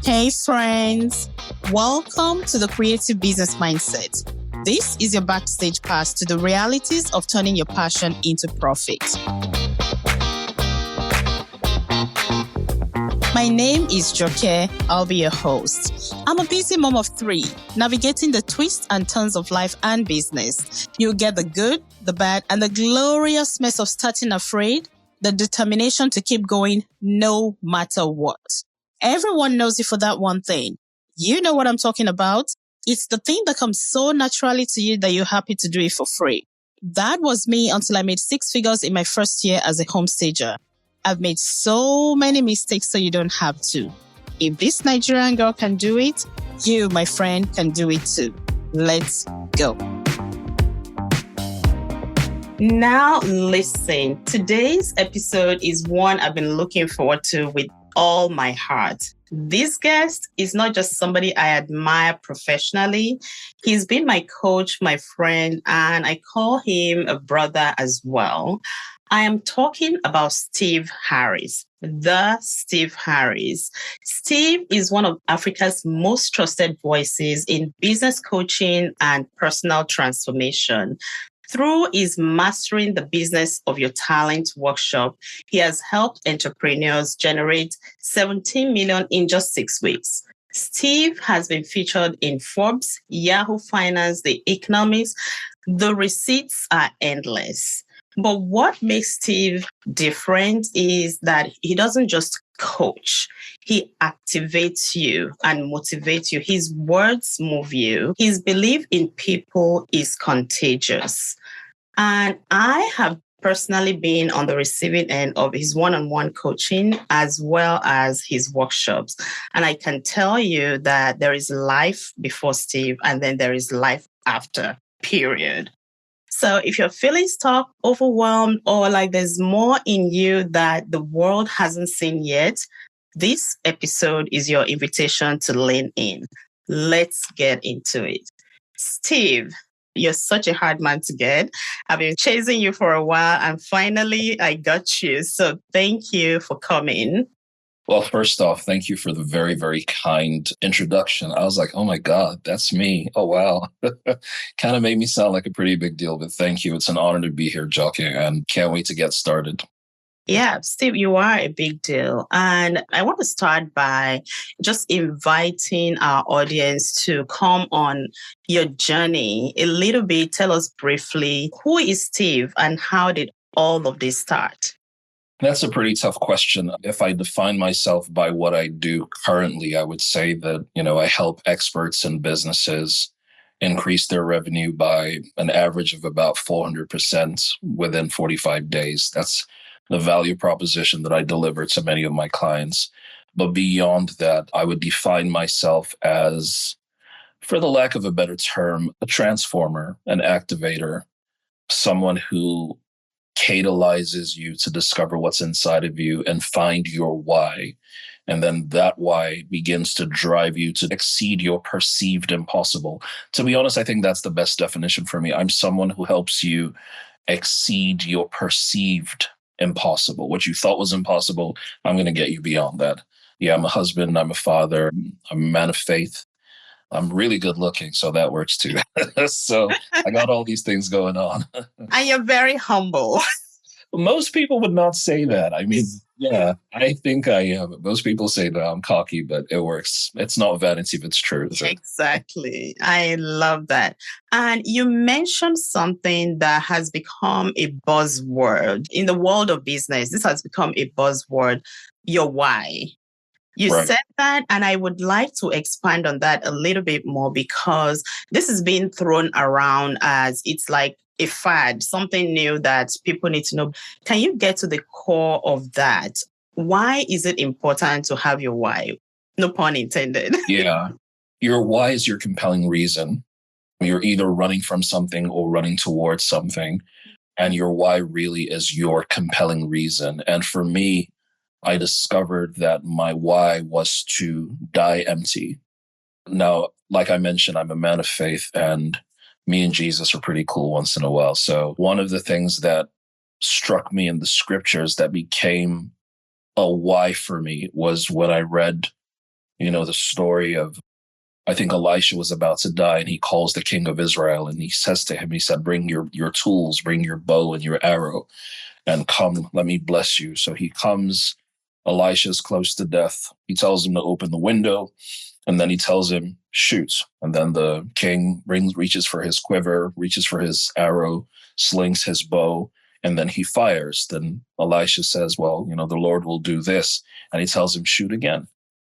Hey friends, welcome to the Creative Business Mindset. This is your backstage pass to the realities of turning your passion into profit. My name is Joke. I'll be your host. I'm a busy mom of 3, navigating the twists and turns of life and business. You'll get the good, the bad, and the glorious mess of starting afraid, the determination to keep going no matter what. Everyone knows you for that one thing. You know what I'm talking about. It's the thing that comes so naturally to you that you're happy to do it for free. That was me until I made 6 figures in my first year as a home stager. I've made so many mistakes so you don't have to. If this Nigerian girl can do it, you, my friend, can do it too. Let's go. Now listen, today's episode is one I've been looking forward to with all my heart. This guest is not just somebody I admire professionally. He's been my coach, my friend, and I call him a brother as well. I am talking about Steve Harris, the Steve Harris. Steve is one of Africa's most trusted voices in business coaching and personal transformation. Through his Mastering the Business of Your Talent workshop, he has helped entrepreneurs generate 17 million in just 6 weeks. Steve has been featured in Forbes, Yahoo Finance, The Economics. The receipts are endless. But what makes Steve different is that he doesn't just coach. He activates you and motivates you. His words move you. His belief in people is contagious. And I have personally been on the receiving end of his one-on-one coaching as well as his workshops. And I can tell you that there is life before Steve and then there is life after, period. So if you're feeling stuck, overwhelmed, or like there's more in you that the world hasn't seen yet, this episode is your invitation to lean in. Let's get into it. Steve, you're such a hard man to get. I've been chasing you for a while and finally I got you. So thank you for coming. Well, first off, thank you for the very, very kind introduction. I was like, oh my God, that's me. Oh, wow. Kind of made me sound like a pretty big deal, but thank you. It's an honor to be here, Jockey, and can't wait to get started. Yeah, Steve, you are a big deal. And I want to start by just inviting our audience to come on your journey a little bit. Tell us briefly, who is Steve and how did all of this start? That's a pretty tough question. If I define myself by what I do currently, I would say that, I help experts and businesses increase their revenue by an average of about 400% within 45 days. That's the value proposition that I deliver to many of my clients. But beyond that, I would define myself as, for the lack of a better term, a transformer, an activator, someone who catalyzes you to discover what's inside of you and find your why. And then that why begins to drive you to exceed your perceived impossible. To be honest, I think that's the best definition for me. I'm someone who helps you exceed your perceived impossible. What you thought was impossible, I'm going to get you beyond that. Yeah, I'm a husband, I'm a father, I'm a man of faith. I'm really good looking, so that works too. So I got all these things going on. And you're very humble. Most people would not say that. I mean, yeah, I think I am. Most people say that I'm cocky, but it works. It's not vanity if it's true. So. Exactly. I love that. And you mentioned something that has become a buzzword in the world of business. This has become a buzzword, your why. You Right. said that, and I would like to expand on that a little bit more because this is being thrown around as it's like a fad, something new that people need to know. Can you get to the core of that? Why is it important to have your why? No pun intended. Yeah. Your why is your compelling reason. You're either running from something or running towards something. And your why really is your compelling reason. And for me, I discovered that my why was to die empty. Now, like I mentioned, I'm a man of faith and me and Jesus are pretty cool once in a while. So one of the things that struck me in the scriptures that became a why for me was when I read The story of, I think Elisha was about to die, and he calls the king of Israel, and he says to him, he said, bring your tools, bring your bow and your arrow, and come, let me bless you. So he comes, Elisha's close to death. He tells him to open the window, and then he tells him, shoot. And then the king reaches for his quiver, reaches for his arrow, slings his bow, and then he fires. Then Elisha says, well, the Lord will do this. And he tells him, shoot again.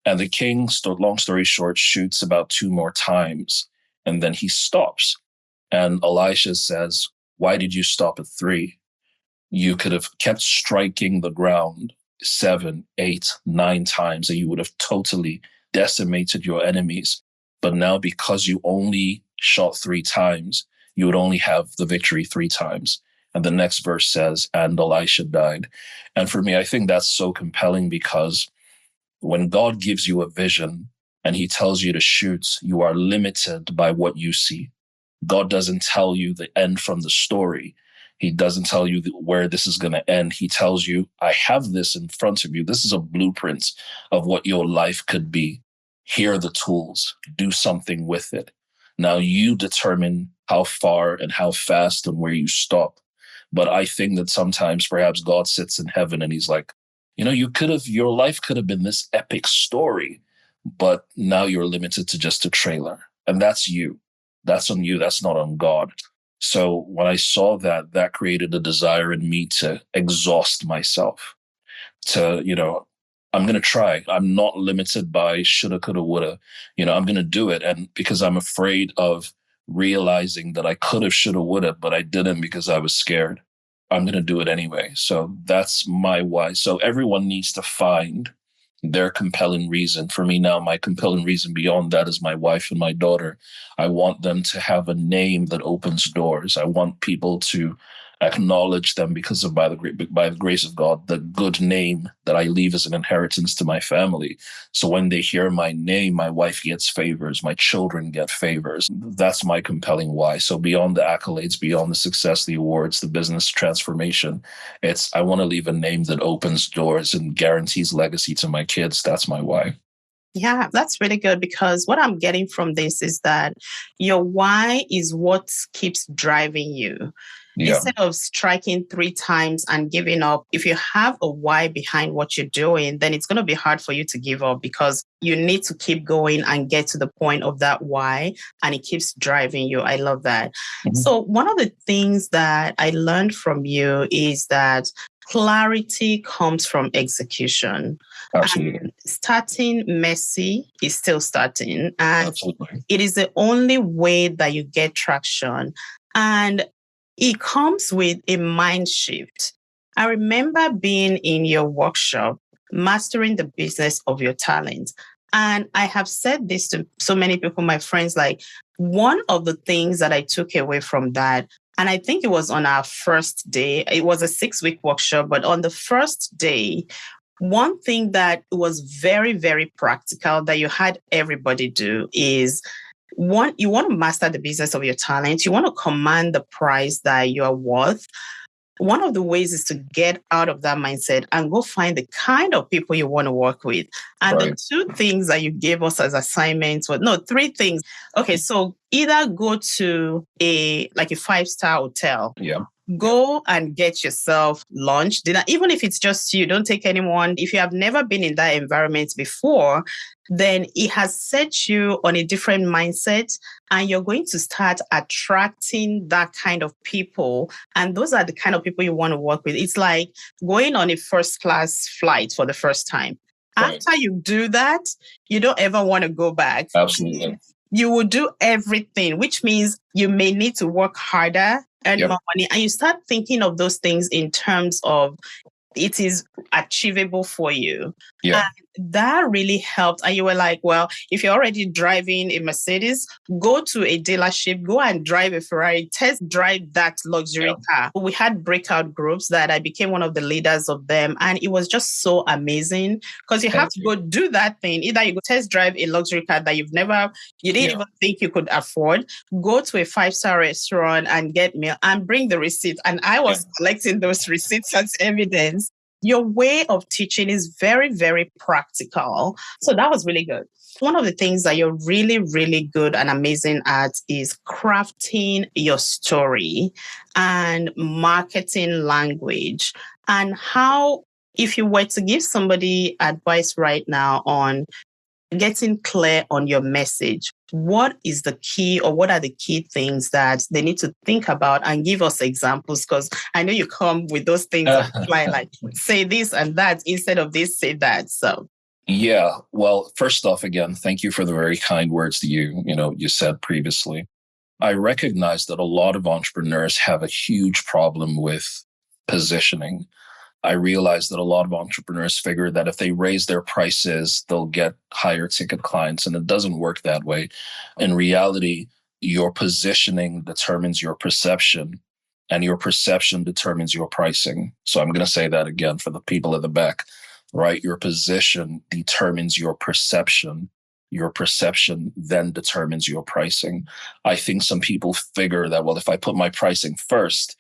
And the king, long story short, shoots about 2 more times, and then he stops. And Elisha says, why did you stop at 3? You could have kept striking the ground 7, 8, 9 times, and you would have totally decimated your enemies. But now, because you only shot 3 times, you would only have the victory 3 times. And the next verse says, and Elisha died. And for me, I think that's so compelling, because when God gives you a vision and he tells you to shoot, you are limited by what you see. God doesn't tell you the end from the story. He doesn't tell you where this is going to end. He tells you, I have this in front of you. This is a blueprint of what your life could be. Here are the tools. Do something with it. Now you determine how far and how fast and where you stop. But I think that sometimes perhaps God sits in heaven and he's like, your life could have been this epic story, but now you're limited to just a trailer. And that's you. That's on you. That's not on God. So when I saw that, that created a desire in me to exhaust myself, to, I'm going to try. I'm not limited by shoulda, coulda, woulda. I'm going to do it. And because I'm afraid of realizing that I could have, shoulda, woulda, but I didn't because I was scared. I'm going to do it anyway. So that's my why. So everyone needs to find their compelling reason. For me now, my compelling reason beyond that is my wife and my daughter. I want them to have a name that opens doors. I want people to acknowledge them because of, by the grace of God, the good name that I leave as an inheritance to my family. So when they hear my name, my wife gets favors, my children get favors. That's my compelling why. So beyond the accolades, beyond the success, the awards, the business transformation, I want to leave a name that opens doors and guarantees legacy to my kids. That's my why. Yeah, that's really good, because what I'm getting from this is that your why is what keeps driving you. Yeah. Instead of striking 3 times and giving up, if you have a why behind what you're doing, then it's going to be hard for you to give up, because you need to keep going and get to the point of that why, and it keeps driving you. I love that. Mm-hmm. So one of the things that I learned from you is that clarity comes from execution. Absolutely. And starting messy is still starting. And absolutely, it is the only way that you get traction. And it comes with a mind shift. I remember being in your workshop, Mastering the Business of Your Talent. And I have said this to so many people, my friends, like, one of the things that I took away from that, and I think it was on our first day, it was a 6-week workshop, but on the first day, one thing that was very, very practical that you had everybody do is, one, you want to master the business of your talent. You want to command the price that you are worth. One of the ways is to get out of that mindset and go find the kind of people you want to work with. And right. The 2 things that you gave us as assignments were, 3 things. Okay, so either go to a 5-star hotel. Yeah. Go and get yourself lunch, dinner, even if it's just you, don't take anyone. If you have never been in that environment before, then it has set you on a different mindset, and you're going to start attracting that kind of people. And those are the kind of people you want to work with. It's like going on a first-class flight for the first time. Right. After you do that, you don't ever want to go back. Absolutely. You will do everything, which means you may need to work harder, earn more money, and you start thinking of those things in terms of it is achievable for you. Yeah. And that really helped. And you were like, well, if you're already driving a Mercedes, go to a dealership, go and drive a Ferrari, test drive that luxury car. We had breakout groups that I became one of the leaders of them. And it was just so amazing, because you have to go do that thing. Either you go test drive a luxury car that you didn't even think you could afford, go to a 5-star restaurant and get meal and bring the receipt. And I was collecting those receipts as evidence. Your way of teaching is very, very practical. So that was really good. One of the things that you're really, really good and amazing at is crafting your story and marketing language. And how, if you were to give somebody advice right now on getting clear on your message, what is the key, or what are the key things that they need to think about, and give us examples? Because I know you come with those things like say this and that instead of this, say that. So yeah, well, first off, again, thank you for the very kind words that you said previously. I recognize that a lot of entrepreneurs have a huge problem with positioning. I realize that a lot of entrepreneurs figure that if they raise their prices, they'll get higher ticket clients, and it doesn't work that way. In reality, your positioning determines your perception, and your perception determines your pricing. So I'm going to say that again for the people at the back, right? Your position determines your perception. Your perception then determines your pricing. I think some people figure that, well, if I put my pricing first,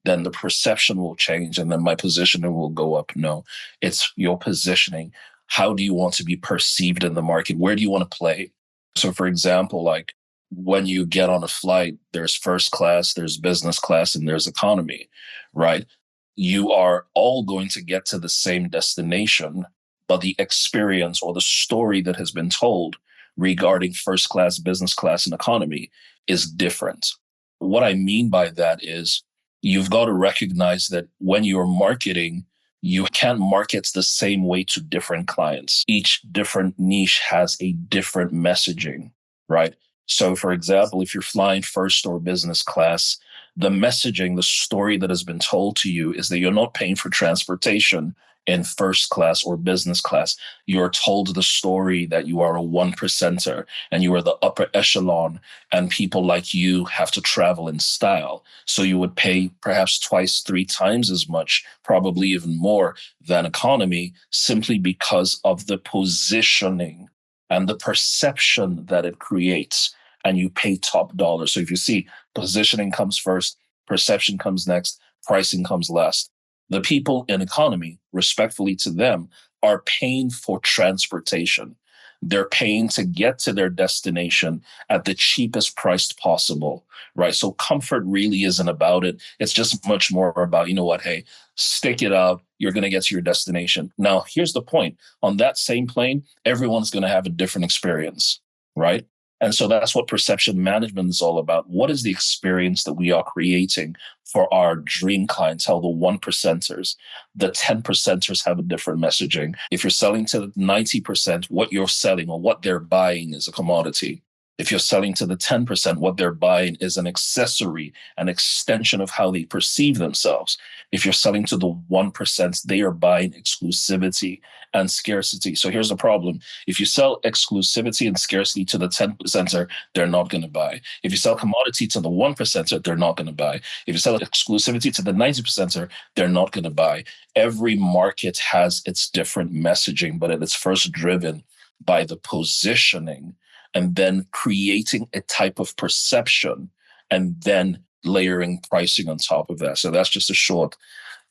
then the perception will change and then my positioning will go up. No, it's your positioning. How do you want to be perceived in the market? Where do you want to play? So, for example, like when you get on a flight, there's first class, there's business class, and there's economy, right? You are all going to get to the same destination, but the experience or the story that has been told regarding first class, business class, and economy is different. What I mean by that is you've got to recognize that when you're marketing, you can't market the same way to different clients. Each different niche has a different messaging, right? So, for example, if you're flying first or business class, the messaging, the story that has been told to you is that you're not paying for transportation in first class or business class. You're told the story that you are a one percenter and you are the upper echelon, and people like you have to travel in style. So you would pay perhaps twice, three times as much, probably even more than economy, simply because of the positioning and the perception that it creates. And you pay top dollar. So if you see, positioning comes first, perception comes next, pricing comes last. The people in economy, respectfully to them, are paying for transportation. They're paying to get to their destination at the cheapest price possible, right? So comfort really isn't about it. It's just much more about, you know what, hey, stick it out. You're going to get to your destination. Now, here's the point. On that same plane, everyone's going to have a different experience, right? And so that's what perception management is all about. What is the experience that we are creating for our dream clientele, the one percenters? The 10 percenters have a different messaging. If you're selling to the 90%, what you're selling or what they're buying is a commodity. If you're selling to the 10%, what they're buying is an accessory, an extension of how they perceive themselves. If you're selling to the 1%, they are buying exclusivity and scarcity. So here's the problem. If you sell exclusivity and scarcity to the 10%er, they're not going to buy. If you sell commodity to the 1%er, they're not going to buy. If you sell exclusivity to the 90%er, they're not going to buy. Every market has its different messaging, but it is first driven by the positioning and then creating a type of perception and then layering pricing on top of that. So that's just a short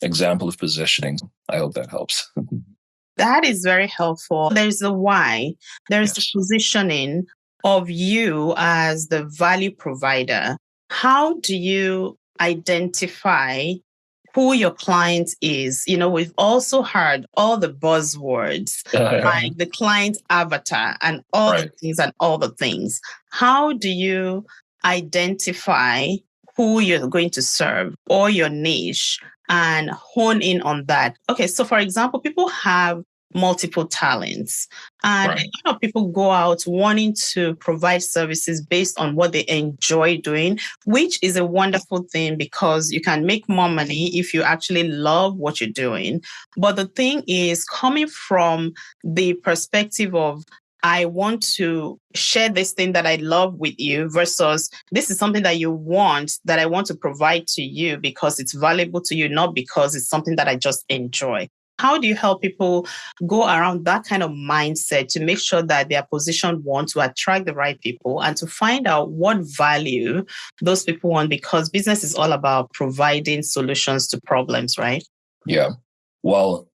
example of positioning. I hope that helps. that is very helpful. There's the why, there's the Yes. positioning of you as the value provider. How do you identify who your client is? We've also heard all the buzzwords like the client avatar and all the Right. things and all the things. How do you identify who you're going to serve or your niche and hone in on that? Okay, so for example, people have multiple talents, and Right. a lot of people go out wanting to provide services based on what they enjoy doing, which is a wonderful thing because you can make more money if you actually love what you're doing. But the thing is, coming from the perspective of, I want to share this thing that I love with you versus this is something that you want that I want to provide to you because it's valuable to you, not because it's something that I just enjoy. How do you help people go around that kind of mindset to make sure that they are positioned, one, to attract the right people and to find out what value those people want? Because business is all about providing solutions to problems, right? Yeah. Well,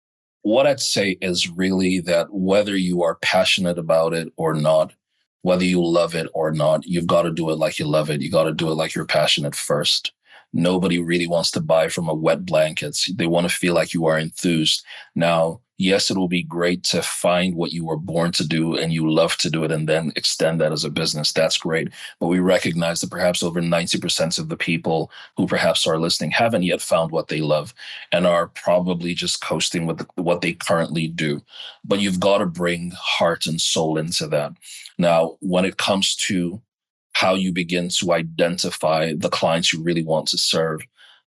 What I'd say is really that whether you are passionate about it or not, whether you love it or not, you've got to do it like you love it. You got to do it like you're passionate first. Nobody really wants to buy from a wet blanket. They want to feel like you are enthused. Now, yes, it will be great to find what you were born to do and you love to do it and then extend that as a business. That's great. But we recognize that perhaps over 90% of the people who perhaps are listening haven't yet found what they love and are probably just coasting with what they currently do. But you've got to bring heart and soul into that. Now, when it comes to how you begin to identify the clients you really want to serve,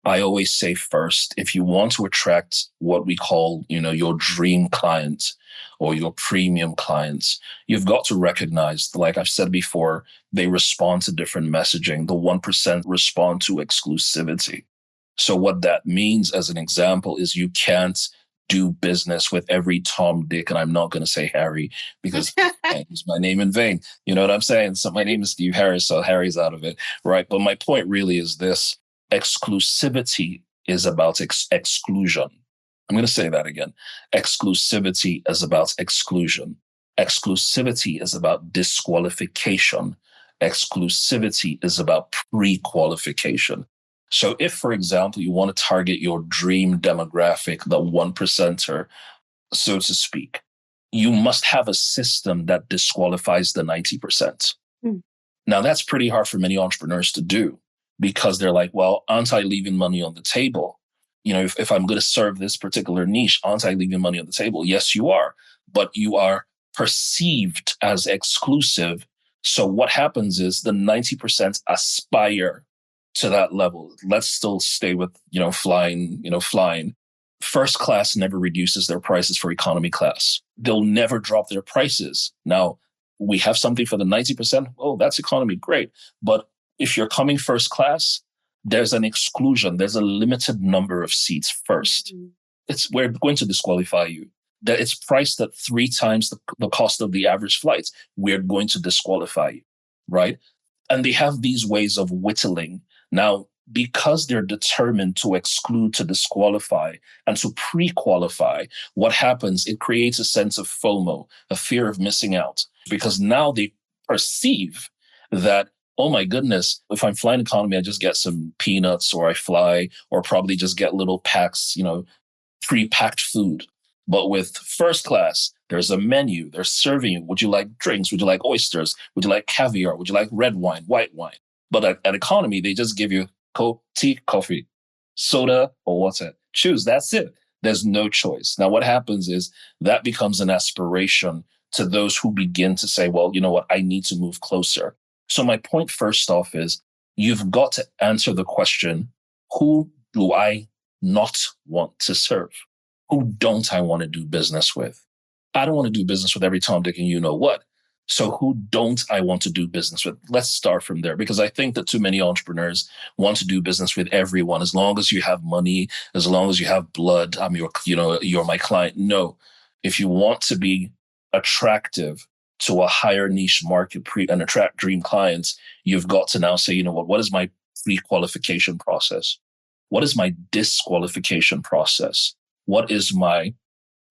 I always say first, if you want to attract what we call, your dream clients or your premium clients, you've got to recognize, like I've said before, they respond to different messaging. The 1% respond to exclusivity. So what that means, as an example, is you can't do business with every Tom, Dick, and I'm not going to say Harry because I use my name in vain. You know what I'm saying? So my name is Steve Harris, so Harry's out of it, right? But my point really is this. Exclusivity is about exclusion. I'm going to say that again. Exclusivity is about exclusion. Exclusivity is about disqualification. Exclusivity is about pre-qualification. So if, for example, you want to target your dream demographic, the 1%er, so to speak, you must have a system that disqualifies the 90%. Now, that's pretty hard for many entrepreneurs to do because they're like, well, aren't I leaving money on the table? If I'm going to serve this particular niche, aren't I leaving money on the table? Yes, you are, but you are perceived as exclusive. So what happens is the 90% aspire to that level. Let's still stay with, flying. First class never reduces their prices for economy class. They'll never drop their prices. Now, we have something for the 90%. Oh, that's economy. Great. But if you're coming first class, there's an exclusion. There's a limited number of seats first. We're going to disqualify you. That it's priced at 3 times the cost of the average flight. We're going to disqualify you, right? And they have these ways of whittling. Now, because they're determined to exclude, to disqualify, and to pre-qualify, what happens, it creates a sense of FOMO, a fear of missing out, because now they perceive that, oh my goodness, if I'm flying economy, I just get some peanuts, or I fly, or probably just get little packs, pre-packed food. But with first class, there's a menu, they're serving you. Would you like drinks? Would you like oysters? Would you like caviar? Would you like red wine, white wine? But at economy, they just give you Coke, tea, coffee, soda, or water. Choose, that's it. There's no choice. Now, what happens is that becomes an aspiration to those who begin to say, well, you know what, I need to move closer. So my point first off is you've got to answer the question, who do I not want to serve? Who don't I want to do business with? I don't want to do business with every Tom, Dick, and you know what. So who don't I want to do business with? Let's start from there, because I think that too many entrepreneurs want to do business with everyone. As long as you have money, as long as you have blood, you're my client. No, if you want to be attractive to a higher niche market and attract dream clients, you've got to now say, you know what is my pre-qualification process? What is my disqualification process? What is my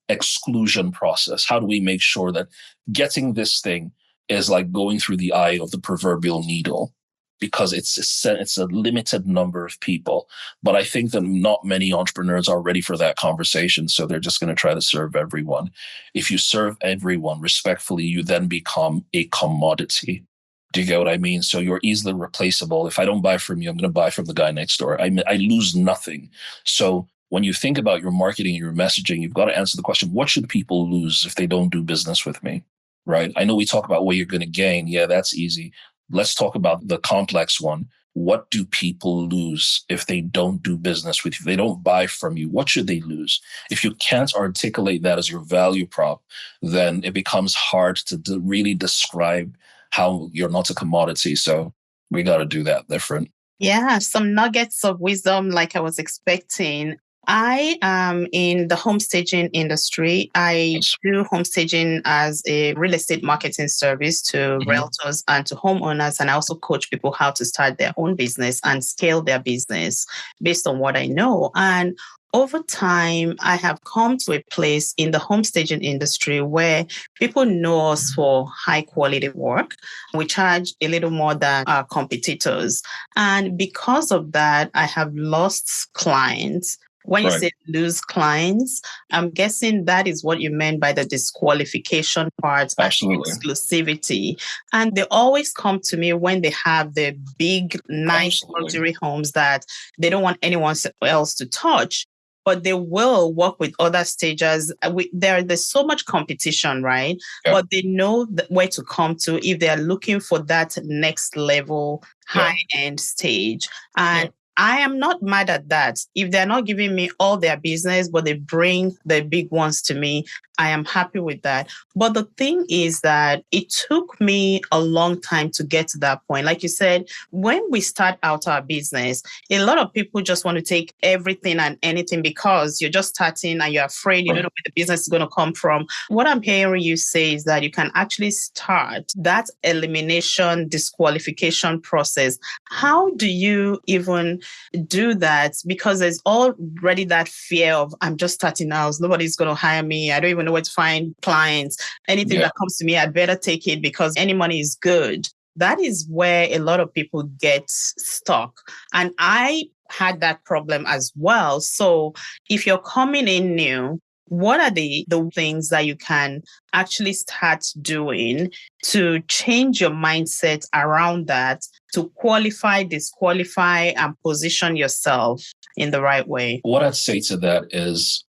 exclusion process? How do we make sure that getting this thing is like going through the eye of the proverbial needle? Because it's a limited number of people. But I think that not many entrepreneurs are ready for that conversation. So they're just going to try to serve everyone. If you serve everyone respectfully, you then become a commodity. Do you get what I mean? So you're easily replaceable. If I don't buy from you, I'm going to buy from the guy next door. I lose nothing. So when you think about your marketing, your messaging, you've got to answer the question, what should people lose if they don't do business with me, right? I know we talk about what you're going to gain. Yeah, that's easy. Let's talk about the complex one. What do people lose if they don't do business with you? If they don't buy from you, what should they lose? If you can't articulate that as your value prop, then it becomes hard to really describe how you're not a commodity. So we got to do that different. Yeah, some nuggets of wisdom like I was expecting. I am in the home staging industry. I do home staging as a real estate marketing service to realtors and to homeowners. And I also coach people how to start their own business and scale their business based on what I know. And over time, I have come to a place in the home staging industry where people know us for high quality work. We charge a little more than our competitors. And because of that, I have lost clients. When you Right. say lose clients, I'm guessing that is what you meant by the disqualification part and Absolutely. exclusivity. And they always come to me when they have the big, nice Absolutely. luxury homes that they don't want anyone else to touch, but they will work with other stagers. There's so much competition, right? Yeah. But they know where to come to if they are looking for that next level, Yeah. high end stage. And Yeah. I am not mad at that. If they're not giving me all their business, but they bring the big ones to me, I am happy with that. But the thing is that it took me a long time to get to that point. Like you said, when we start out our business, a lot of people just want to take everything and anything because you're just starting and you're afraid you don't know where the business is going to come from. What I'm hearing you say is that you can actually start that elimination disqualification process. How do you even do that? Because there's already that fear of I'm just starting out, nobody's going to hire me, I don't even know where to find clients. Anything that comes to me, I'd better take it because any money is good. That is where a lot of people get stuck. And I had that problem as well. So if you're coming in new, what are the things that you can actually start doing to change your mindset around that, to qualify, disqualify, and position yourself in the right way? What I'd say to that is,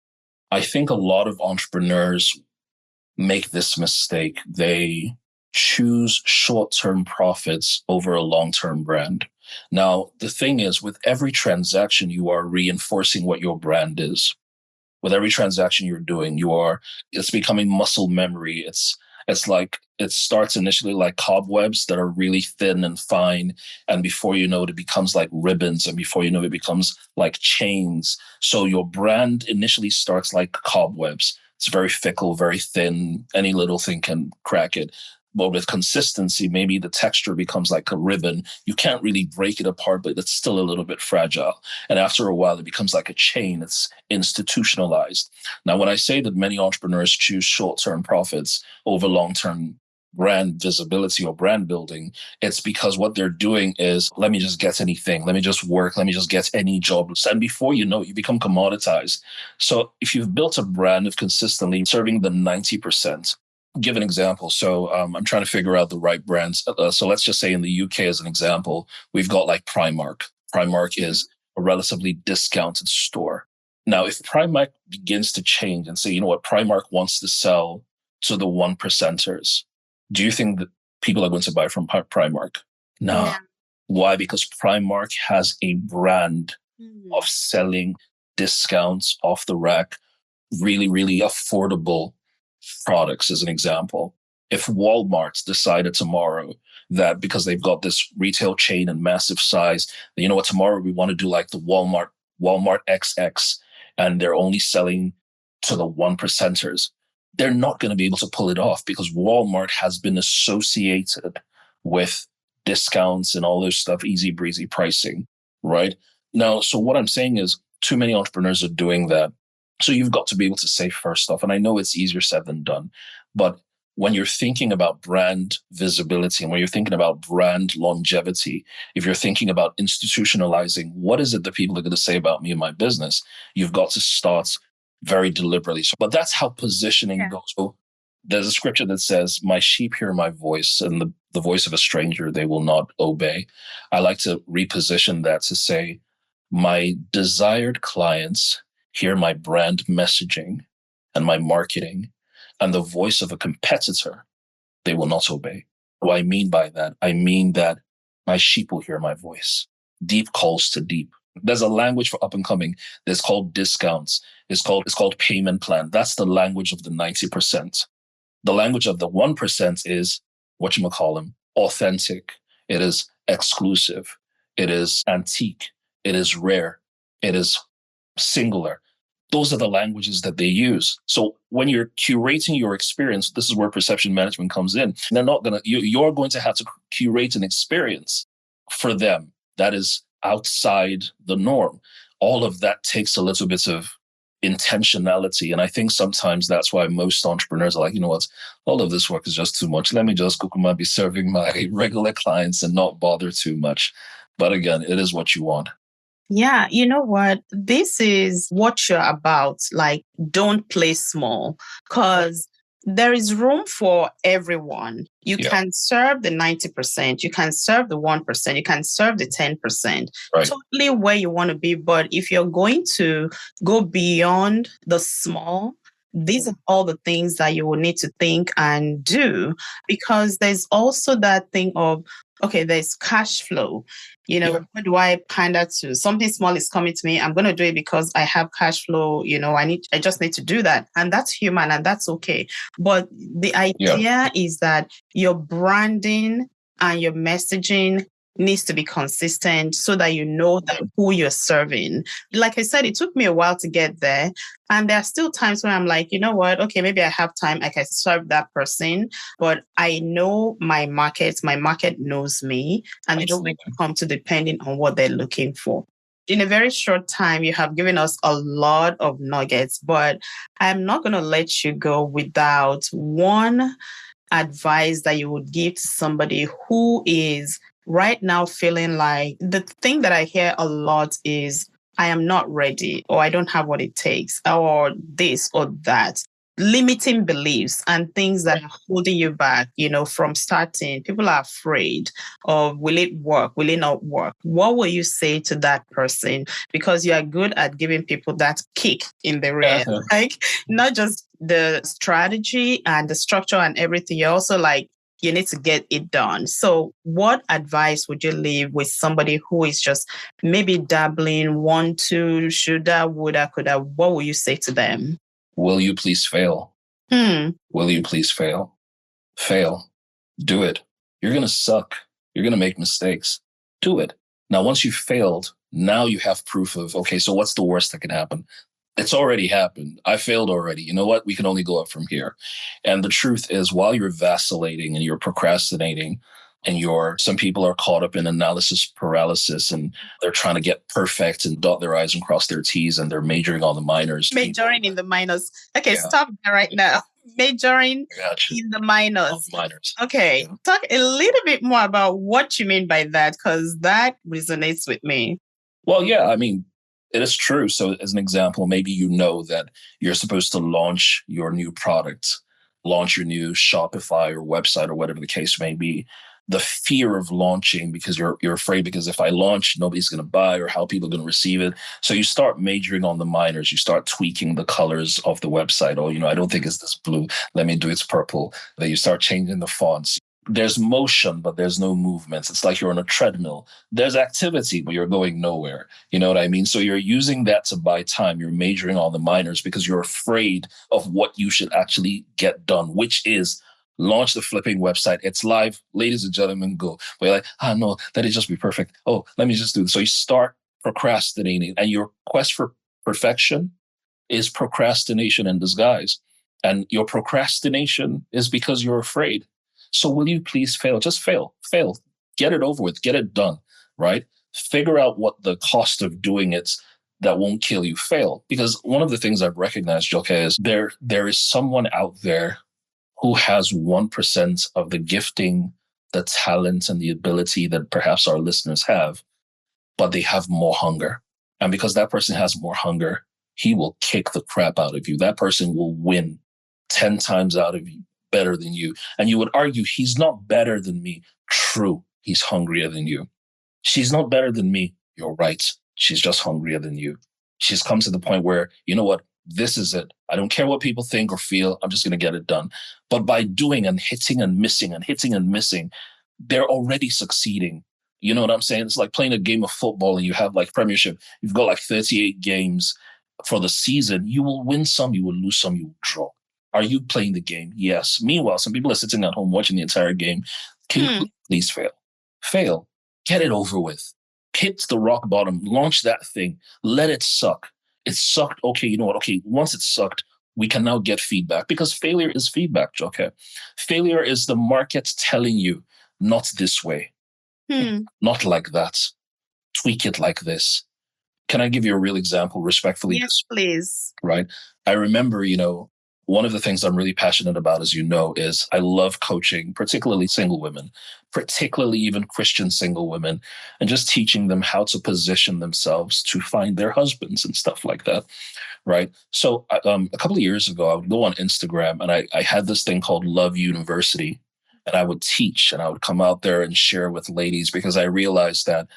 I think a lot of entrepreneurs make this mistake. They choose short-term profits over a long-term brand. Now, the thing is, with every transaction, you are reinforcing what your brand is. With every transaction you're doing, it's becoming muscle memory. It's like it starts initially like cobwebs that are really thin and fine. And before you know it, it becomes like ribbons. And before you know it, it becomes like chains. So your brand initially starts like cobwebs. It's very fickle, very thin. Any little thing can crack it. But with consistency, maybe the texture becomes like a ribbon. You can't really break it apart, but it's still a little bit fragile. And after a while, it becomes like a chain. It's institutionalized. Now, when I say that many entrepreneurs choose short-term profits over long-term brand visibility or brand building, it's because what they're doing is, let me just get anything. Let me just work. Let me just get any job. And before you know it, you become commoditized. So if you've built a brand of consistently serving the 90%, give an example. So I'm trying to figure out the right brands. So let's just say in the UK, as an example, we've got like Primark. Primark is a relatively discounted store. Now, if Primark begins to change and say, you know what, Primark wants to sell to the one percenters, do you think that people are going to buy from Primark? No. Yeah. Why? Because Primark has a brand of selling discounts off the rack, really, really affordable products, as an example. If Walmart decided tomorrow that because they've got this retail chain and massive size, you know what, tomorrow we want to do like the Walmart XX, and they're only selling to the one percenters, they're not going to be able to pull it off because Walmart has been associated with discounts and all this stuff, easy breezy pricing, right? Now, so what I'm saying is too many entrepreneurs are doing that. So you've got to be able to say first off, and I know it's easier said than done, but when you're thinking about brand visibility and when you're thinking about brand longevity, if you're thinking about institutionalizing, what is it that people are going to say about me and my business? You've got to start very deliberately. But that's how positioning goes. So there's a scripture that says, my sheep hear my voice, and the voice of a stranger they will not obey. I like to reposition that to say, my desired clients hear my brand messaging and my marketing, and the voice of a competitor they will not obey. What I mean by that, I mean that my sheep will hear my voice. Deep calls to deep. There's a language for up and coming. There's called discounts. It's called payment plan. That's the language of the 90%. The language of the 1% is whatchamacallem, authentic. It is exclusive. It is antique. It is rare. It is singular. Those are the languages that they use. So when you're curating your experience, this is where perception management comes in. They're not going to, you're going to have to curate an experience for them that is outside the norm. all of that takes a little bit of intentionality. And I think sometimes that's why most entrepreneurs are like, you know what, all of this work is just too much. Let me just kukuma be serving my regular clients and not bother too much. But again, it is what you want. Yeah, you know what? This is what you're about. Like, don't play small because there is room for everyone. You Yeah. can serve the 90%, you can serve the 1%, you can serve the 10%, Right. totally where you want to be. But if you're going to go beyond the small, these are all the things that you will need to think and do, because there's also that thing of, okay, there's cash flow. Yeah. What do I pander to? Something small is coming to me. I'm going to do it because I have cash flow. I just need to do that. And that's human and that's okay. But the idea is that your branding and your messaging needs to be consistent so that you know that who you're serving. Like I said, it took me a while to get there. And there are still times when I'm like, you know what? Okay, maybe I have time. I can serve that person, but I know my market knows me, and it's going to come to depending on what they're looking for. In a very short time, you have given us a lot of nuggets, but I'm not going to let you go without one advice that you would give to somebody who is right now feeling like, the thing that I hear a lot is, I am not ready, or I don't have what it takes, or this or that. Limiting beliefs and things that are holding you back, from starting. People are afraid of, will it work? Will it not work? What will you say to that person? Because you are good at giving people that kick in the rear, like not just the strategy and the structure and everything. You're also like, you need to get it done. So what advice would you leave with somebody who is just maybe dabbling, want to, shoulda, woulda, coulda? What will you say to them? Will you please fail? Will you please fail? Fail. Do it. You're going to suck. You're going to make mistakes. Do it. Now, once you've failed, now you have proof of, okay, so what's the worst that can happen? It's already happened. I failed already. You know what? We can only go up from here. And the truth is, while you're vacillating and you're procrastinating, and some people are caught up in analysis paralysis and they're trying to get perfect and dot their I's and cross their T's, and they're majoring on the minors. Majoring in the minors. Okay, stop there right now. Majoring in the minors. Okay, talk a little bit more about what you mean by that, because that resonates with me. Well, yeah, I mean, it is true. So as an example, maybe you know that you're supposed to launch your new product, launch your new Shopify or website or whatever the case may be. The fear of launching, because you're afraid, because if I launch, nobody's going to buy, or how people are going to receive it. So you start majoring on the minors. You start tweaking the colors of the website. Oh, I don't think it's this blue. Let me do its purple. Then you start changing the fonts. There's motion, but there's no movements. It's like you're on a treadmill. There's activity, but you're going nowhere. You know what I mean? So you're using that to buy time. You're majoring on the minors because you're afraid of what you should actually get done, which is launch the flipping website. It's live. Ladies and gentlemen, go. But you're like, no, let it just be perfect. Oh, let me just do this. So you start procrastinating, and your quest for perfection is procrastination in disguise. And your procrastination is because you're afraid. So will you please fail? Just fail. Get it over with. Get it done, right? Figure out what the cost of doing it that won't kill you. Fail. Because one of the things I've recognized, Joke, is there is someone out there who has 1% of the gifting, the talent, and the ability that perhaps our listeners have, but they have more hunger. And because that person has more hunger, he will kick the crap out of you. That person will win 10 times out of you, better than you. And you would argue, he's not better than me. True, he's hungrier than you. She's not better than me. You're right. She's just hungrier than you. She's come to the point where, you know what? This is it. I don't care what people think or feel. I'm just going to get it done. But by doing and hitting and missing and hitting and missing, they're already succeeding. You know what I'm saying? It's like playing a game of football and you have like Premiership. You've got like 38 games for the season. You will win some, you will lose some, you will draw. Are you playing the game? Yes. Meanwhile, some people are sitting at home watching the entire game. Can you please fail? Fail. Get it over with. Hit the rock bottom. Launch that thing. Let it suck. It sucked. Okay, you know what? Okay, once it sucked, we can now get feedback, because failure is feedback, okay? Failure is the market telling you, not this way, not like that. Tweak it like this. Can I give you a real example respectfully? Yes, please. Right. I remember, one of the things I'm really passionate about, as you know, is I love coaching, particularly single women, particularly even Christian single women, and just teaching them how to position themselves to find their husbands and stuff like that. Right. So a couple of years ago, I would go on Instagram and I had this thing called Love University. And I would teach and I would come out there and share with ladies because I realized that,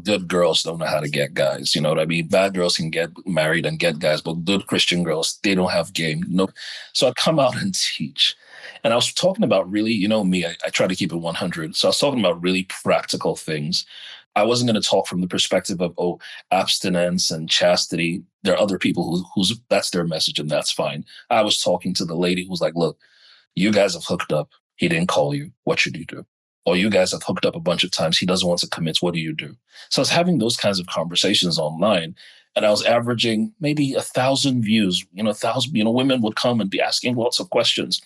good girls don't know how to get guys. You know what I mean? Bad girls can get married and get guys, but good Christian girls, they don't have game. No. So I'd come out and teach. And I was talking about really, me, I try to keep it 100. So I was talking about really practical things. I wasn't going to talk from the perspective of, abstinence and chastity. There are other people who's that's their message and that's fine. I was talking to the lady who was like, look, you guys have hooked up. He didn't call you. What should you do? Or you guys have hooked up a bunch of times. He doesn't want to commit. What do you do? So I was having those kinds of conversations online and I was averaging maybe 1,000 views, 1,000, women would come and be asking lots of questions.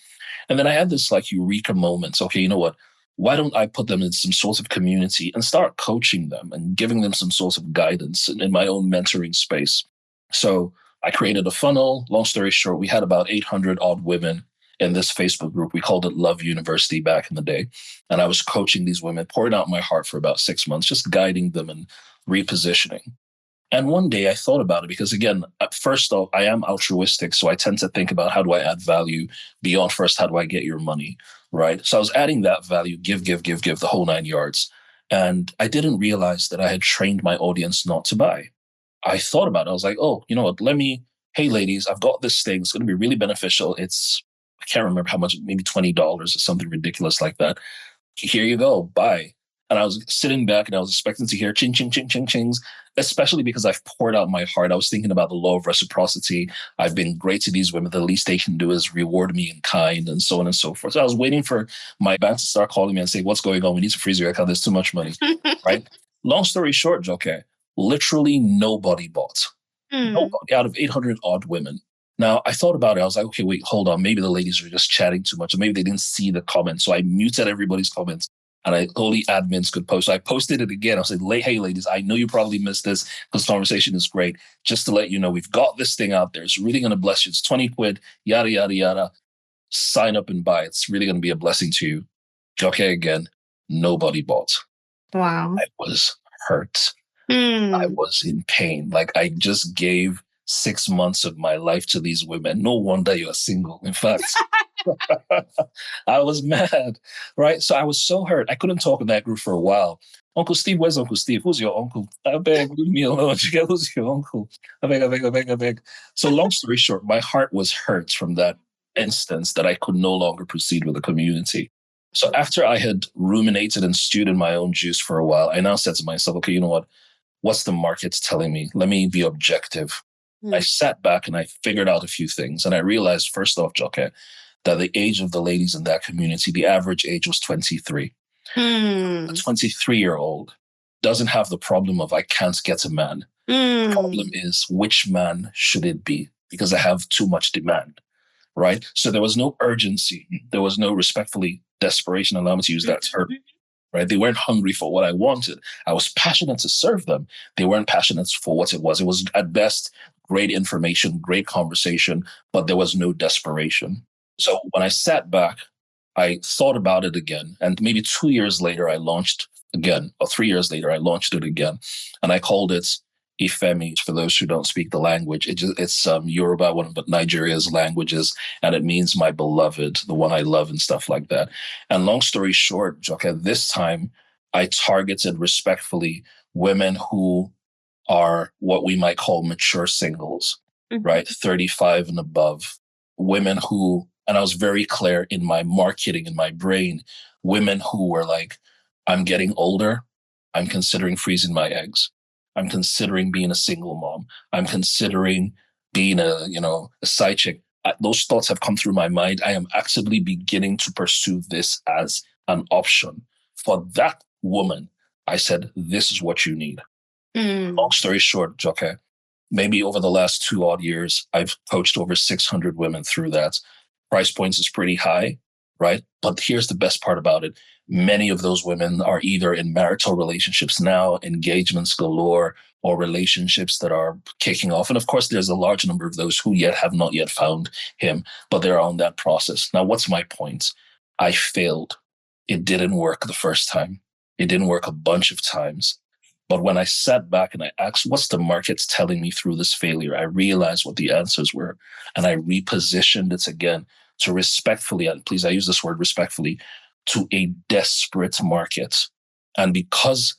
And then I had this like eureka moment. Okay, you know what? Why don't I put them in some sort of community and start coaching them and giving them some sort of guidance in my own mentoring space? So I created a funnel. Long story short, we had about 800 odd women in this Facebook group. We called it Love University back in the day. And I was coaching these women, pouring out my heart for about 6 months, just guiding them and repositioning. And one day I thought about it because, again, at first off, I am altruistic. So I tend to think about how do I add value beyond first, how do I get your money, right? So I was adding that value, give, the whole 9 yards. And I didn't realize that I had trained my audience not to buy. I thought about it. I was like, oh, you know what? Hey, ladies, I've got this thing. It's going to be really beneficial. I can't remember how much, maybe $20 or something ridiculous like that. Here you go, buy. And I was sitting back and I was expecting to hear ching, ching, ching, ching, chings, especially because I've poured out my heart. I was thinking about the law of reciprocity. I've been great to these women. The least they can do is reward me in kind and so on and so forth. So I was waiting for my bank to start calling me and say, what's going on? We need to freeze your account. There's too much money, right? Long story short, Joke, literally nobody bought. Nobody out of 800 odd women. Now, I thought about it. I was like, okay, wait, hold on. Maybe the ladies are just chatting too much. Or maybe they didn't see the comments. So I muted everybody's comments and only admins could post. So I posted it again. I said, hey, ladies, I know you probably missed this because conversation is great. Just to let you know, we've got this thing out there. It's really going to bless you. It's 20 quid, yada, yada, yada. Sign up and buy. It's really going to be a blessing to you. Okay, again, nobody bought. Wow. I was hurt. I was in pain. Like I just gave 6 months of my life to these women. No wonder you're single. In fact, I was mad, right? So I was so hurt. I couldn't talk in that group for a while. Uncle Steve, where's Uncle Steve? Who's your uncle? I beg, leave me alone. Who's your uncle? I beg. So long story short, my heart was hurt from that instance that I could no longer proceed with the community. So after I had ruminated and stewed in my own juice for a while, I now said to myself, okay, you know what? What's the market telling me? Let me be objective. I sat back and I figured out a few things. And I realized, first off, Joke, that the age of the ladies in that community, the average age was 23. A 23-year-old doesn't have the problem of I can't get a man. The problem is which man should it be? Because I have too much demand, right? So there was no urgency. There was no respectfully desperation. Allow me to use that term. Right? They weren't hungry for what I wanted. I was passionate to serve them. They weren't passionate for what it was. It was at best great information, great conversation, but there was no desperation. So when I sat back, I thought about it again. And maybe 2 years later, I launched again, or 3 years later, I launched it again. And I called it Ifemi, for those who don't speak the language. It's Yoruba, one of Nigeria's languages, and it means my beloved, the one I love and stuff like that. And long story short, Joke, this time I targeted respectfully women who are what we might call mature singles, right? 35 and above. Women who, and I was very clear in my marketing, in my brain, women who were like, I'm getting older. I'm considering freezing my eggs. I'm considering being a single mom. I'm considering being a side chick. Those thoughts have come through my mind. I am actively beginning to pursue this as an option. For that woman, I said, this is what you need. Long story short, Joke, maybe over the last 2 odd years, I've coached over 600 women through that. Price points is pretty high, right? But here's the best part about it. Many of those women are either in marital relationships now, engagements galore, or relationships that are kicking off. And of course, there's a large number of those who have not yet found him, but they're on that process. Now, what's my point? I failed. It didn't work the first time. It didn't work a bunch of times. But when I sat back and I asked, what's the market telling me through this failure? I realized what the answers were. And I repositioned it again to respectfully, and please, I use this word respectfully, to a desperate market. And because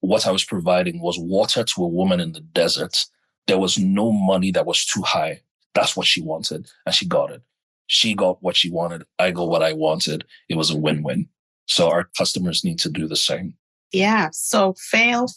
what I was providing was water to a woman in the desert, there was no money that was too high. That's what she wanted. And she got it. She got what she wanted. I got what I wanted. It was a win-win. So our customers need to do the same. Yeah. So fail.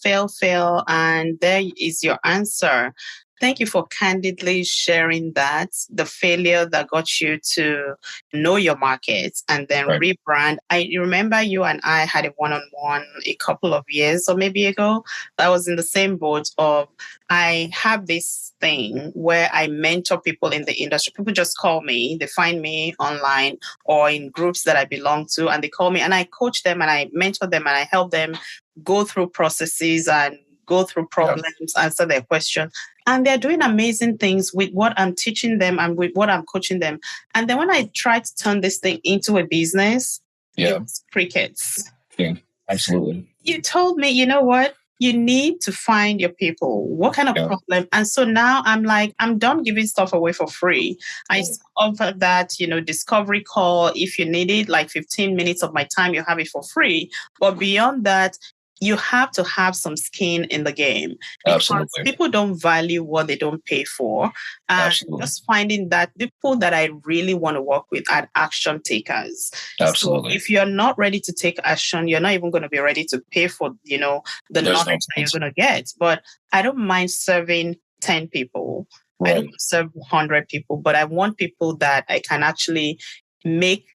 And there is your answer. Thank you for candidly sharing that, the failure that got you to know your market and then rebrand. I remember you and I had a one-on-one a couple of years or maybe ago. I was in the same boat of, I have this thing where I mentor people in the industry. People just call me, they find me online or in groups that I belong to, and they call me and I coach them and I mentor them and I help them go through processes and go through problems, answer their questions. And they're doing amazing things with what I'm teaching them and with what I'm coaching them. And then when I try to turn this thing into a business, it's crickets. Yeah, absolutely. You told me, you know what? You need to find your people. What kind of problem? And so now I'm like, I'm done giving stuff away for free. I offer that, discovery call. If you need it, like 15 minutes of my time, you have it for free. But beyond that, you have to have some skin in the game because people don't value what they don't pay for. And just finding that the people that I really want to work with are action takers. Absolutely. So if you're not ready to take action, you're not even going to be ready to pay for, the knowledge that you're going to get. But I don't mind serving 10 people. I don't serve 100 people, but I want people that I can actually make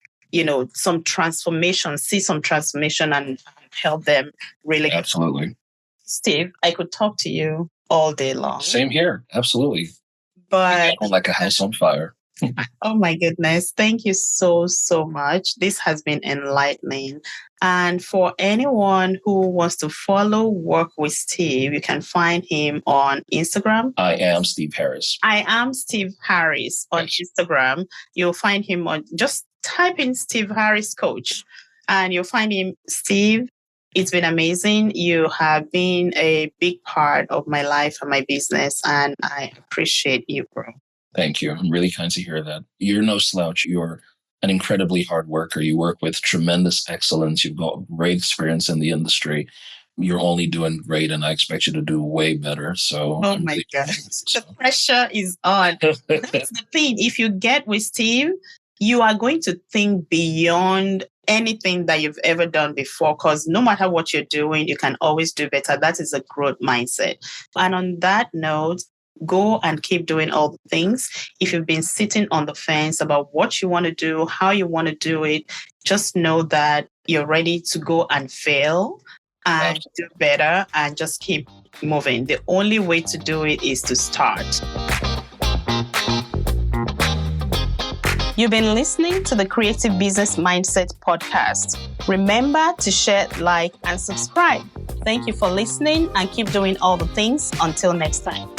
some transformation, see some transformation and help them really. Absolutely. Steve, I could talk to you all day long. Same here. Absolutely. But like a house on fire. Oh my goodness. Thank you so much. This has been enlightening. And for anyone who wants to follow work with Steve, you can find him on Instagram. I am Steve Harris. I am Steve Harris on Instagram. You'll find him on, just type in Steve Harris Coach and you'll find him. Steve, it's been amazing. You have been a big part of my life and my business, and I appreciate you, bro. Thank you. I'm really kind to hear that. You're no slouch. You're an incredibly hard worker. You work with tremendous excellence. You've got great experience in the industry. You're only doing great, and I expect you to do way better. So, oh my God, the pressure is on. That's the thing. If you get with Steve, you are going to think beyond anything that you've ever done before, because no matter what you're doing, you can always do better. That is a growth mindset. And on that note, go and keep doing all the things. If you've been sitting on the fence about what you want to do, how you want to do it, just know that you're ready to go and fail and do better and just keep moving. The only way to do it is to start. You've been listening to the Creative Business Mindset podcast. Remember to share, like, and subscribe. Thank you for listening and keep doing all the things. Until next time.